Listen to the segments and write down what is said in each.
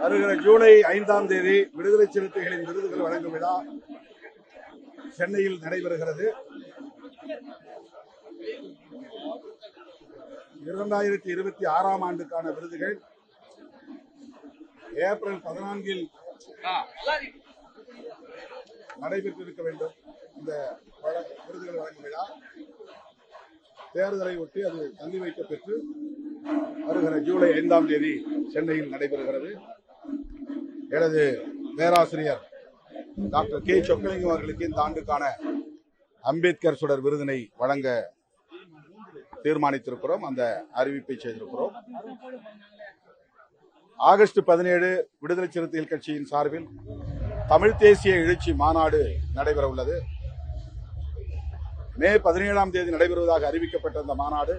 வருகிற ஜூலை 5ஆம் தேதி விடுதலை சிறுத்தைகளின் விருதுகள் வழங்கும் விழா சென்னையில் நடைபெறுகிறது. 2026ஆம் ஆண்டுக்கான விருதுகள் ஏப்ரல் 14 நடைபெற்றிருக்க வேண்டும். இந்த விருதுகள் வழங்கும் விழா தேர்தலை ஒட்டி அது தள்ளி வைக்கப்பெற்று வருகிற ஜூலை 5ஆம் தேதி சென்னையில் நடைபெறுகிறது. எனது பேராசிரியர் டாக்டர் கே சொக்கலிங்கம் அவர்களுக்கு இந்த ஆண்டுக்கான அம்பேத்கர் சுடர் விருதினை வழங்க தீர்மானித்திருக்கிறோம். அந்த அறிவிப்பை செய்திருக்கிறோம். ஆகஸ்ட் 17 விடுதலை சிறுத்தைகள் கட்சியின் சார்பில் தமிழ் தேசிய எழுச்சி மாநாடு நடைபெற உள்ளது. மே 17ஆம் தேதி நடைபெறுவதாக அறிவிக்கப்பட்ட இந்த மாநாடு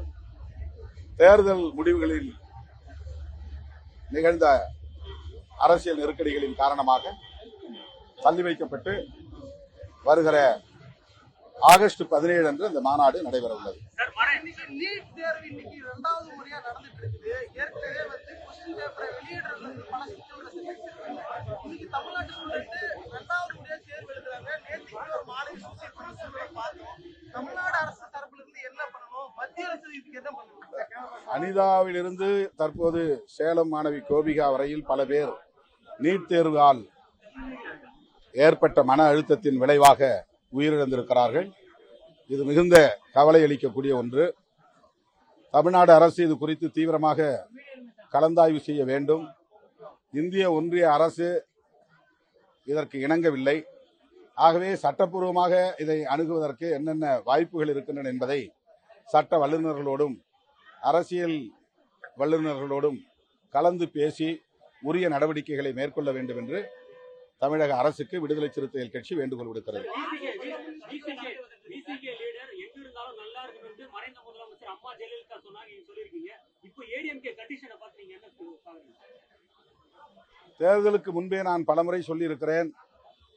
தேர்தல் முடிவுகளில் நிகழ்ந்த அரசியல் நெருக்கடிகளின் காரணமாக தள்ளி வைக்கப்பட்டு வருகிற ஆகஸ்ட் 17 அன்று இந்த மாநாடு நடைபெற உள்ளது. அனிதாவிலிருந்து தற்போது சேலம் மாணவி கோபிகா வரையில் பல பேர் நீட் தேர்வால் ஏற்பட்ட மன அழுத்தத்தின் விளைவாக உயிரிழந்திருக்கிறார்கள். இது மிகுந்த கவலை அளிக்கக்கூடிய ஒன்று. தமிழ்நாடு அரசு இது குறித்து தீவிரமாக கலந்தாய்வு செய்ய வேண்டும். இந்திய ஒன்றிய அரசு இதற்கு இணங்கவில்லை. ஆகவே சட்டப்பூர்வமாக இதை அணுகுவதற்கு என்னென்ன வாய்ப்புகள் இருக்கின்றன என்பதை சட்ட வல்லுநர்களோடும் அரசியல் வல்லுநர்களோடும் கலந்து பேசி உரிய நடவடிக்கைகளை மேற்கொள்ள வேண்டும் என்று தமிழக அரசுக்கு விடுதலை சிறுத்தைகள் கட்சி வேண்டுகோள் விடுக்கிறது. தேர்தலுக்கு முன்பே நான் பலமுறை சொல்லியிருக்கிறேன்.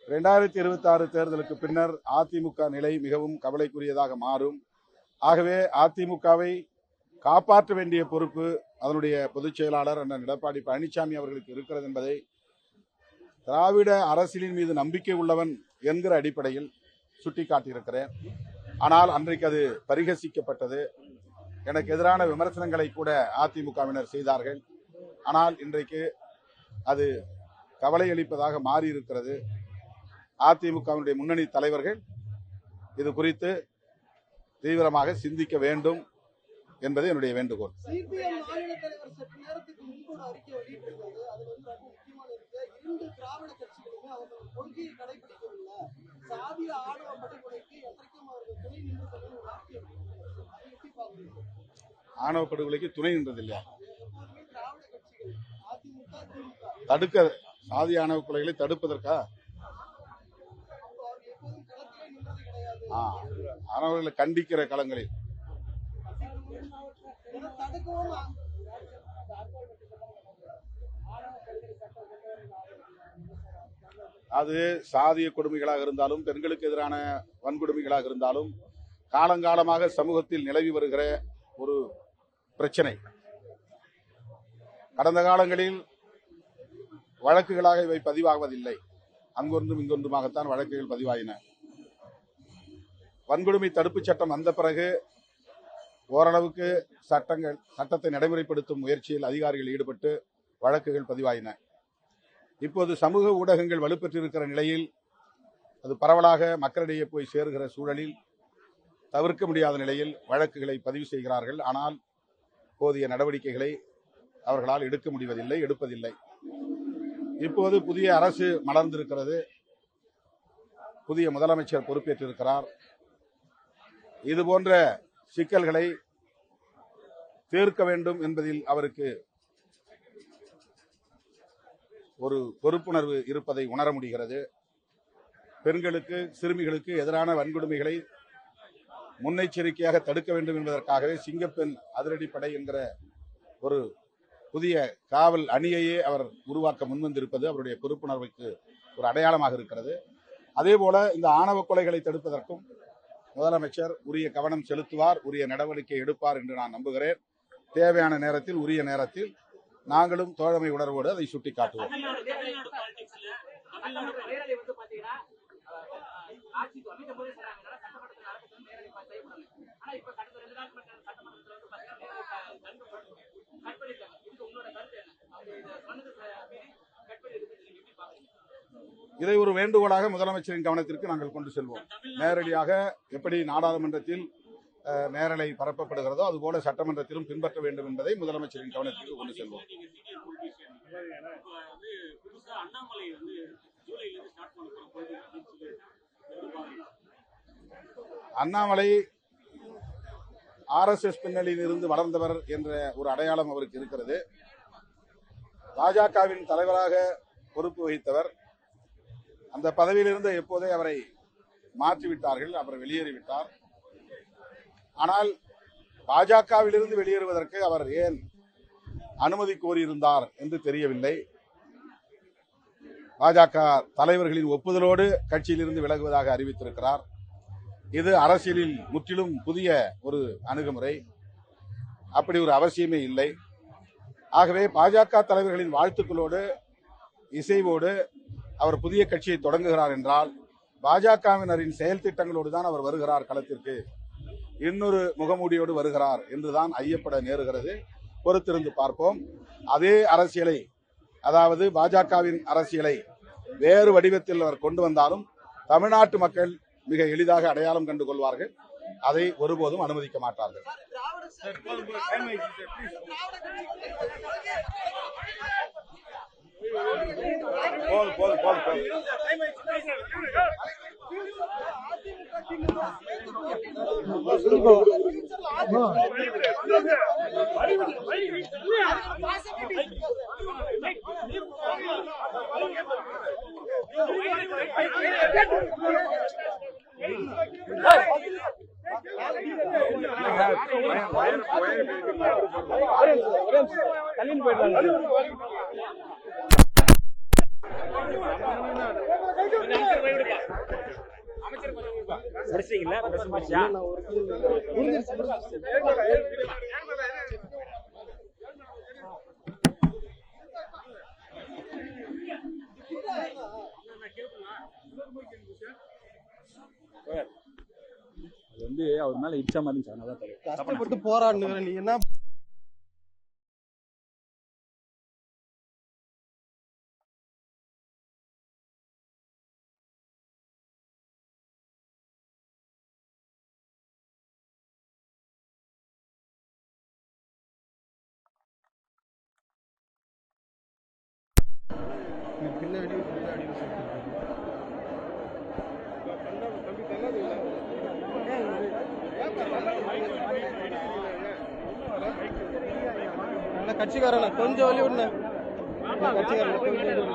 2026 தேர்தலுக்கு பின்னர் அதிமுக நிலை மிகவும் கவலைக்குரியதாக மாறும். ஆகவே அதிமுகவை காப்பாற்ற வேண்டிய பொறுப்பு அதனுடைய பொதுச் செயலாளர் அண்ணன் எடப்பாடி பழனிசாமி அவர்களுக்கு இருக்கிறது என்பதை திராவிட அரசியலின் மீது நம்பிக்கை உள்ளவன் என்கிற அடிப்படையில் சுட்டிக்காட்டியிருக்கிறேன். ஆனால் அன்றைக்கு அது பரிகசிக்கப்பட்டது. எனக்கு எதிரான விமர்சனங்களை கூட அதிமுகவினர் செய்தார்கள். ஆனால் இன்றைக்கு அது கவலை அளிப்பதாக மாறியிருக்கிறது. அதிமுகவினுடைய முன்னணி தலைவர்கள் இது குறித்து தீவிரமாக சிந்திக்க வேண்டும் என்பது என்னுடைய வேண்டுகோள். ஆணவ படுகொலைக்கு துணை நின்றது இல்லையா? தடுக்க சாதி ஆணவ கொலைகளை தடுப்பதற்கா? ஆணவர்களை கண்டிக்கிற களங்களில் அது சாதிய கொடுமைகளாக இருந்தாலும் பெண்களுக்கு எதிரான வன்கொடுமைகளாக இருந்தாலும் காலங்காலமாக சமூகத்தில் நிலவி வருகிற ஒரு பிரச்சனை. கடந்த காலங்களில் வழக்குகளாக இவை பதிவாகுவதில்லை. அங்கொன்றும் இங்கொன்றுமாகத்தான் வழக்குகள் பதிவாயின. வன்கொடுமை தடுப்பு சட்டம் வந்த பிறகு ஓரளவுக்கு சட்டத்தை நடைமுறைப்படுத்தும் முயற்சியில் அதிகாரிகள் ஈடுபட்டு வழக்குகள் பதிவாயின. இப்போது சமூக ஊடகங்கள் வலுப்பெற்றிருக்கிற நிலையில் அது பரவலாக மக்களிடையே போய் சேருகிற சூழலில் தவிர்க்க முடியாத நிலையில் வழக்குகளை பதிவு செய்கிறார்கள். ஆனால் போதிய நடவடிக்கைகளை அவர்களால் எடுப்பதில்லை. இப்போது புதிய அரசு மலர்ந்திருக்கிறது. புதிய முதலமைச்சர் பொறுப்பேற்றிருக்கிறார். இது போன்ற சிக்கல்களை தீர்க்க வேண்டும் என்பதில் அவருக்கு ஒரு பொறுப்புணர்வு இருப்பதை உணர முடிகிறது. பெண்களுக்கு சிறுமிகளுக்கு எதிரான வன்கொடுமைகளை முன்னெச்சரிக்கையாக தடுக்க வேண்டும் என்பதற்காகவே சிங்கப்பெண் அதிரடிப்படை என்கிற ஒரு புதிய காவல் அணியையே அவர் உருவாக்க முன்வந்திருப்பது அவருடைய பொறுப்புணர்வுக்கு ஒரு அடையாளமாக இருக்கிறது. அதேபோல இந்த ஆணவ கொலைகளை தடுப்பதற்கும் முதலமைச்சர் உரிய கவனம் செலுத்துவார், உரிய நடவடிக்கை எடுப்பார் என்று நான் நம்புகிறேன். தேவையான நேரத்தில் உரிய நேரத்தில் நாங்களும் தோழமை உணர்வோடு அதை சுட்டிக்காட்டுவோம். இதை ஒரு வேண்டுகோளாக முதலமைச்சரின் கவனத்திற்கு நாங்கள் கொண்டு செல்வோம். நேரடியாக எப்படி நாடாளுமன்றத்தில் நேரலை பரப்பப்படுகிறதோ அதுபோல சட்டமன்றத்திலும் பின்பற்ற வேண்டும் என்பதை முதலமைச்சரின் கவனத்திற்கு கொண்டு செல்வோம். அண்ணாமலை RSS பின்னணியில் இருந்து வளர்ந்தவர் என்ற ஒரு அடையாளம் அவருக்கு இருக்கிறது. பாஜகவின் தலைவராக பொறுப்பு வகித்தவர். அந்த பதவியிலிருந்து எப்போதே அவரை மாற்றிவிட்டார்கள், அவர் வெளியேறிவிட்டார். ஆனால் பாஜகவிலிருந்து வெளியேறுவதற்கு அவர் ஏன் அனுமதி கோரியிருந்தார் என்று தெரியவில்லை. பாஜக தலைவர்களின் ஒப்புதலோடு கட்சியிலிருந்து விலகுவதாக அறிவித்திருக்கிறார். இது அரசியலில் முற்றிலும் புதிய ஒரு அணுகுமுறை. அப்படி ஒரு அவசியமே இல்லை. ஆகவே பாஜக தலைவர்களின் வாழ்த்துக்களோடு இசைவோடு அவர் புதிய கட்சியை தொடங்குகிறார் என்றால் பாஜகவினரின் செயல் திட்டங்களோடு தான் அவர் வருகிறார் களத்திற்கு, இன்னொரு முகமூடியோடு வருகிறார் என்றுதான் ஐயப்பட நேருகிறது. பொறுத்திருந்து பார்ப்போம். அதே அரசியலை, அதாவது பாஜகவின் அரசியலை வேறு வடிவத்தில் அவர் கொண்டு வந்தாலும் தமிழ்நாட்டு மக்கள் மிக எளிதாக அடையாளம் கண்டு கொள்வார்கள். அதை ஒருபோதும் அனுமதிக்க மாட்டார்கள். அவர் மேல இச்சா மாதிரி கஷ்டப்பட்டு போராடுங்க. நீ என்ன பின்னாடி கட்சிக்காரன் கொஞ்சம் வழி விடுன கட்சிக்காரன் கொஞ்சம்